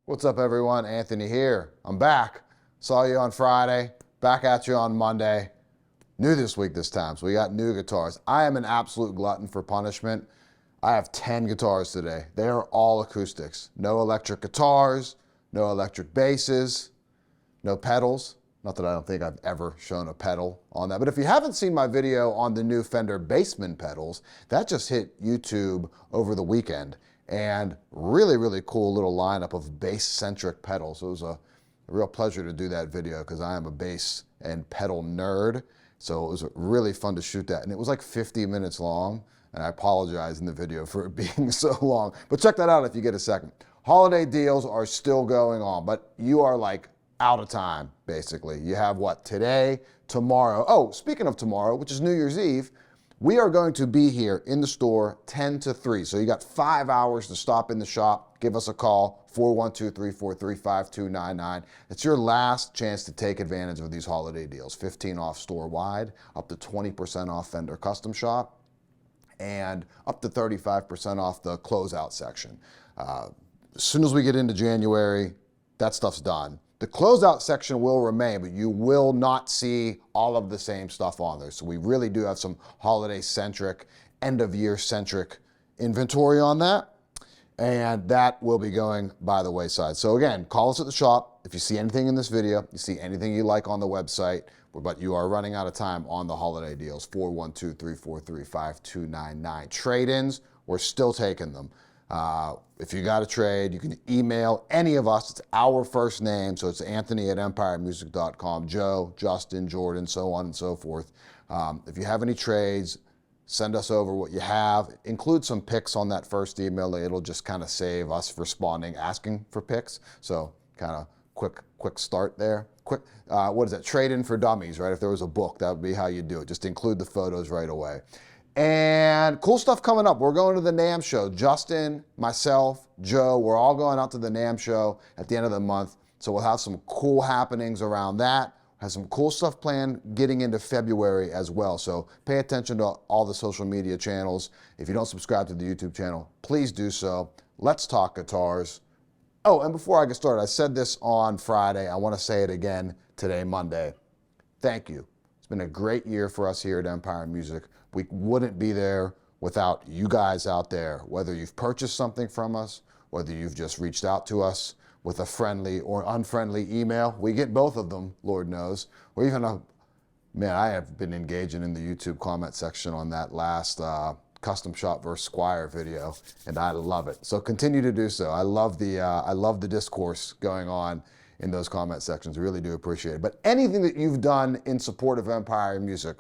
What's up, everyone? Anthony here. I'm back. Saw you on Friday, back at you on Monday. New this week this time, so we got new guitars. I am an absolute glutton for punishment. I have 10 guitars today. They are all acoustics. No electric guitars, no electric basses, no pedals. Not that I don't think I've ever shown a pedal on that, but if you haven't seen my video on the new Fender Bassman pedals, that just hit YouTube over the weekend. And really cool little lineup of bass-centric pedals. So it was a real pleasure to do that video because I am a bass and pedal nerd. So it was really fun to shoot that. And it was like 50 minutes long. And I apologize in the video for it being so long. But check that out if you get a second. Holiday deals are still going on, but you are like out of time, basically. You have what, today, tomorrow. Oh, speaking of tomorrow, which is New Year's Eve, we are going to be here in the store 10 to 3. So you got 5 hours to stop in the shop. Give us a call, 412-343-5299. It's your last chance to take advantage of these holiday deals. 15 off store-wide, up to 20% off Fender Custom Shop, and up to 35% off the closeout section. As soon as we get into January, that stuff's done. The closeout section will remain, but you will not see all of the same stuff on there. So we really do have some holiday-centric, end-of-year-centric inventory on that. And that will be going by the wayside. So again, call us at the shop. If you see anything in this video, you see anything you like on the website, but you are running out of time on the holiday deals, 412-343-5299. Trade-ins, we're still taking them. If you got a trade, you can email any of us. It's our first name, so it's Anthony@empiremusic.com, Joe, Justin, Jordan, so on and so forth. If you have any trades, send us over what you have. Include some pics on that first email. It'll just kind of save us responding, asking for pics. So kind of quick start there. What is that? Trade in for dummies, right? If there was a book, that would be how you do it. Just include the photos right away. And cool stuff coming up. We're going to the NAMM show. Justin, myself, Joe, we're all going out to the NAMM show at the end of the month. So we'll have some cool happenings around that. Have some cool stuff planned getting into February as well. So pay attention to all the social media channels. If you don't subscribe to the YouTube channel, please do so. Let's talk guitars. Oh, and before I get started, I said this on Friday. I want to say it again today, Monday. Thank you. It's been a great year for us here at Empire Music. We wouldn't be there without you guys out there, whether you've purchased something from us, whether you've just reached out to us with a friendly or unfriendly email. We get both of them, Lord knows. Or even man, I have been engaging in the YouTube comment section on that last Custom Shop vs. Squire video, and I love it. So continue to do so. I love the discourse going on in those comment sections. I really do appreciate it. But anything that you've done in support of Empire Music,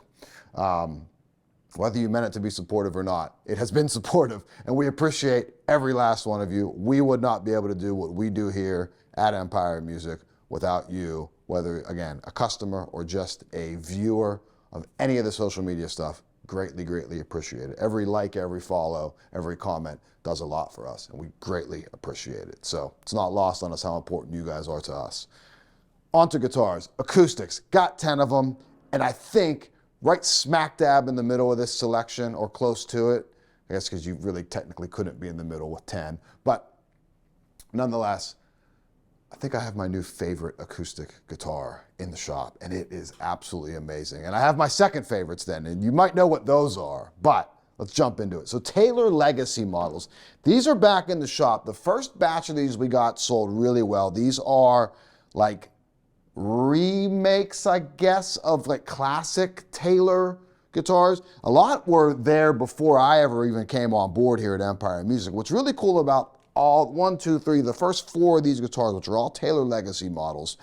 whether you meant it to be supportive or not, it has been supportive, and we appreciate every last one of you. We would not be able to do what we do here at Empire Music without you, whether, again, a customer or just a viewer of any of the social media stuff. Greatly appreciate it. Every like, every follow, every comment does a lot for us, and we greatly appreciate it. So it's not lost on us how important you guys are to us. On to guitars. Acoustics. Got 10 of them, and I think right smack dab in the middle of this selection, or close to it, I guess because you really technically couldn't be in the middle with 10, but nonetheless, I think I have my new favorite acoustic guitar in the shop, and it is absolutely amazing. And I have my second favorites then, and you might know what those are, but let's jump into it. So Taylor Legacy models. These are back in the shop. The first batch of these we got sold really well. These are like remakes, I guess, of like classic Taylor guitars. A lot were there before I ever even came on board here at Empire Music. What's really cool about the first 4 of these guitars, which are all Taylor Legacy models,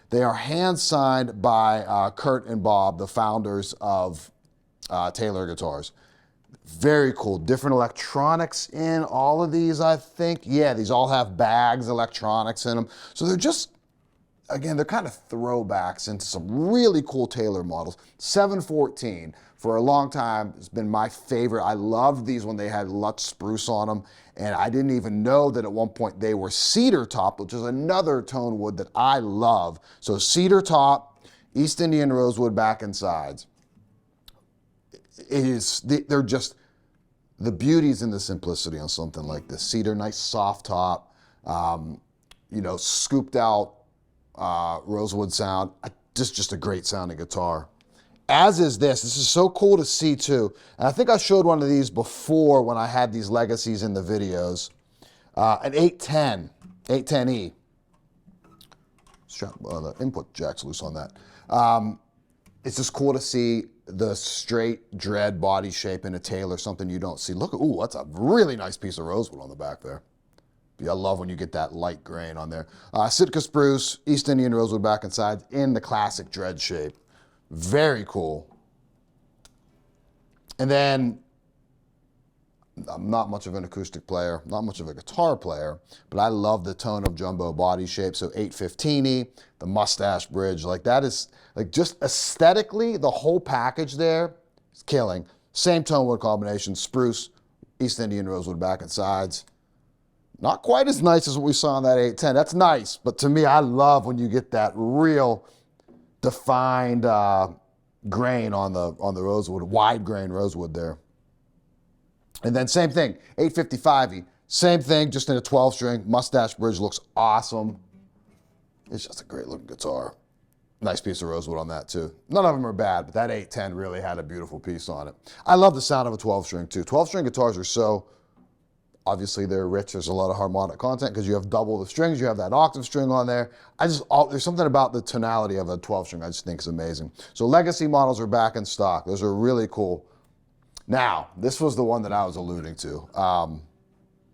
they are hand-signed by Kurt and Bob, the founders of Taylor Guitars. Very cool. Different electronics in all of these, I think. Yeah, these all have bags, electronics in them. So they're just, again, they're kind of throwbacks into some really cool Taylor models. 714, for a long time, has been my favorite. I loved these when they had Lutz spruce on them, and I didn't even know that at one point they were cedar top, which is another tone wood that I love. So cedar top, East Indian rosewood back and sides. They're just, the beauty's in the simplicity on something like this. Cedar, nice soft top. you know, scooped out rosewood sound. Just a great sounding guitar. As is this. This is so cool to see too. And I think I showed one of these before when I had these legacies in the videos. An 810E. The input jack's loose on that. It's just cool to see the straight dread body shape in a Taylor, something you don't see. Look, ooh, that's a really nice piece of rosewood on the back there. I love when you get that light grain on there. Sitka spruce, East Indian rosewood back and sides in the classic dread shape. Very cool. And then, I'm not much of an acoustic player, not much of a guitar player, but I love the tone of jumbo body shape. So 815E, the mustache bridge, like that is, like just aesthetically, the whole package there is killing. Same tone wood combination, spruce, East Indian rosewood back and sides. Not quite as nice as what we saw on that 810. That's nice, but to me, I love when you get that real defined grain on the rosewood, wide grain rosewood there. And then same thing, 855E, same thing, just in a 12 string. Mustache bridge looks awesome. It's just a great looking guitar. Nice piece of rosewood on that too. None of them are bad, but that 810 really had a beautiful piece on it. I love the sound of a 12 string too. 12 string guitars are so, obviously they're rich. There's a lot of harmonic content because you have double the strings. You have that octave string on there. There's something about the tonality of a 12 string I just think is amazing. So legacy models are back in stock. Those are really cool. Now, this was the one that I was alluding to.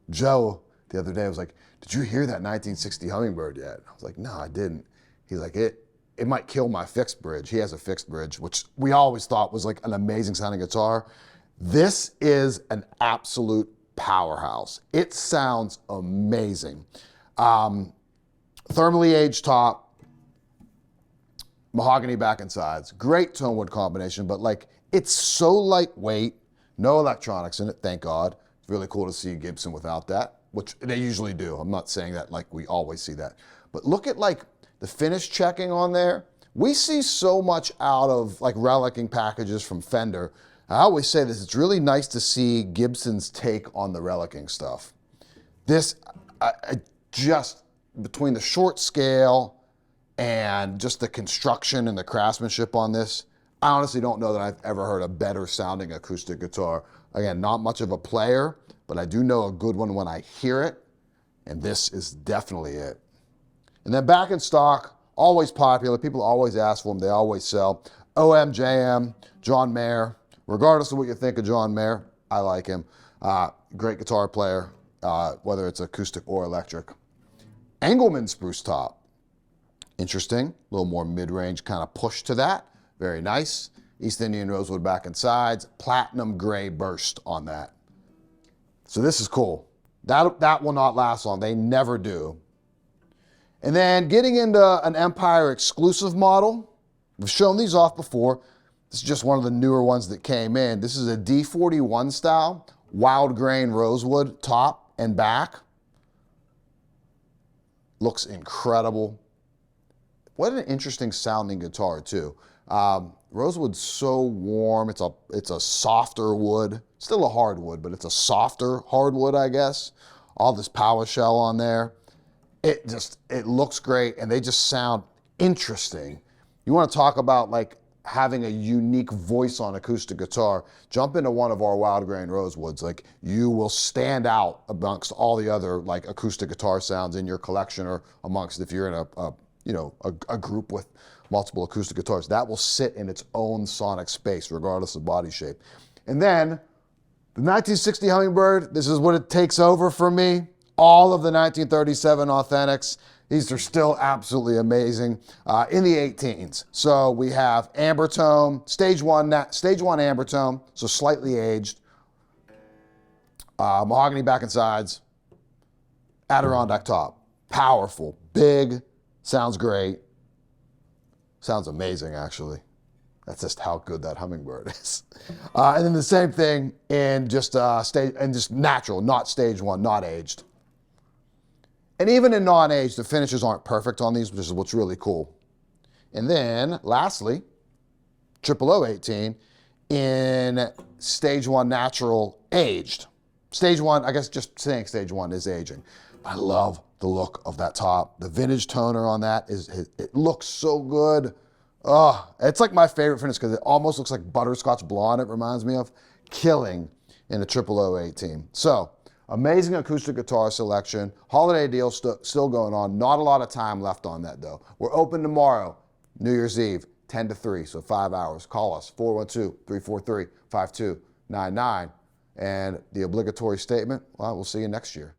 Joe, the other day, was like, did you hear that 1960 Hummingbird yet? I was like, no, I didn't. He's like, it might kill my fixed bridge. He has a fixed bridge, which we always thought was like an amazing sounding guitar. This is an absolute powerhouse. It sounds amazing. Thermally aged top, mahogany back and sides, great tone wood combination, but like it's so lightweight, no electronics in it, thank God. It's really cool to see Gibson without that, which they usually do. I'm not saying that like we always see that, but look at like the finish checking on there. We see so much out of like relicing packages from Fender. I always say this, it's really nice to see Gibson's take on the relicing stuff. This, just between the short scale and just the construction and the craftsmanship on this, I honestly don't know that I've ever heard a better sounding acoustic guitar. Again, not much of a player, but I do know a good one when I hear it, and this is definitely it. And then back in stock, always popular, people always ask for them, they always sell. OMJM, John Mayer. Regardless of what you think of John Mayer, I like him. Great guitar player, whether it's acoustic or electric. Engelmann spruce top. Interesting, a little more mid-range kind of push to that. Very nice. East Indian rosewood back and sides. Platinum gray burst on that. So this is cool. That will not last long. They never do. And then getting into an Empire exclusive model. We've shown these off before. This is just one of the newer ones that came in. This is a D41 style, wild grain rosewood top and back. Looks incredible. What an interesting sounding guitar too. Rosewood's so warm. It's a softer wood, still a hardwood, but it's a softer hardwood, I guess. All this power shell on there. It looks great, and they just sound interesting. You want to talk about like having a unique voice on acoustic guitar, jump into one of our wild grain rosewoods. Like you will stand out amongst all the other like acoustic guitar sounds in your collection, or amongst, if you're in a group with multiple acoustic guitars, that will sit in its own sonic space regardless of body shape. And then the 1960 Hummingbird, this is what it takes over for me. All of the 1937 Authentics, these are still absolutely amazing in the 18s. So we have Ambertone, stage one Ambertone, so slightly aged. Mahogany back and sides. Adirondack top, powerful, big, sounds great. Sounds amazing, actually. That's just how good that Hummingbird is. And then the same thing in just natural, not stage one, not aged. And even in non-aged, the finishes aren't perfect on these, which is what's really cool. And then, lastly, 0018 in stage one natural aged. Stage one, I guess just saying stage one is aging. I love the look of that top. The vintage toner on that it looks so good. Oh, it's like my favorite finish because it almost looks like butterscotch blonde. It reminds me of killing in a 0008 team. So amazing acoustic guitar selection. Holiday deal still going on. Not a lot of time left on that though. We're open tomorrow, New Year's Eve, 10 to 3, so 5 hours. Call us, 412-343-5299. And the obligatory statement, well, we'll see you next year.